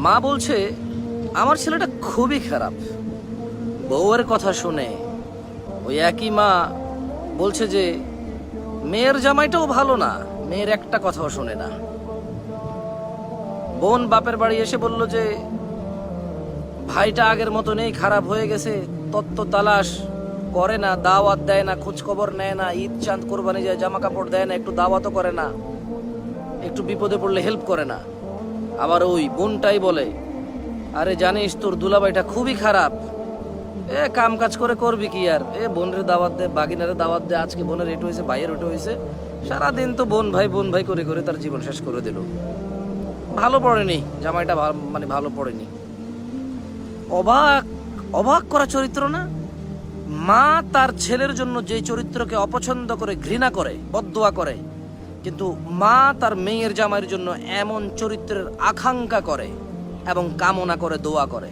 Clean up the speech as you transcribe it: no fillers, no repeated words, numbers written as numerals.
মা বলছে আমার ছেলেটা খুবই খারাপ। বউয়ের কথা শুনে ওই একই মা বলছে যে মেয়ের জামাইটাও ভালো না, মেয়ের একটা কথাও শোনে না। বোন বাপের বাড়ি এসে বলল যে ভাইটা আগের মতো নেই, খারাপ হয়ে গেছে, তত্ত্ব তালাশ করে না, দাওয়াত দেয় না, খোঁজ খবর নেয় না, ঈদ চাঁদ কোরবানি যায় জামা কাপড় দেয় না, একটু দাওয়াতও করে না, একটু বিপদে পড়লে হেল্প করে না। আবার ওই বোনটাই বলে আরে জানিস তোর দুলাভাইটা খুবই খারাপ, কাম কাজ করে করবি কি আর, বোনের দাওয়াত দে, বাগিনারে দাওয়াত দে, আজকে বোনের এটু হয়েছে, ভাইয়ের ওটা হয়েছে, সারাদিন তো বোন ভাই করে করে তার জীবন শেষ করে দিল। ভালো পড়েনি জামাইটা, মানে ভালো পড়েনি। অবাক অবাক করা চরিত্র না? মা তার ছেলের জন্য যে চরিত্রকে অপছন্দ করে, ঘৃণা করে, বদদোয়া করে, কিন্তু মা তার মেয়ের জামাইয়ের জন্য এমন চরিত্রের আকাঙ্ক্ষা করে এবং কামনা করে, দোয়া করে।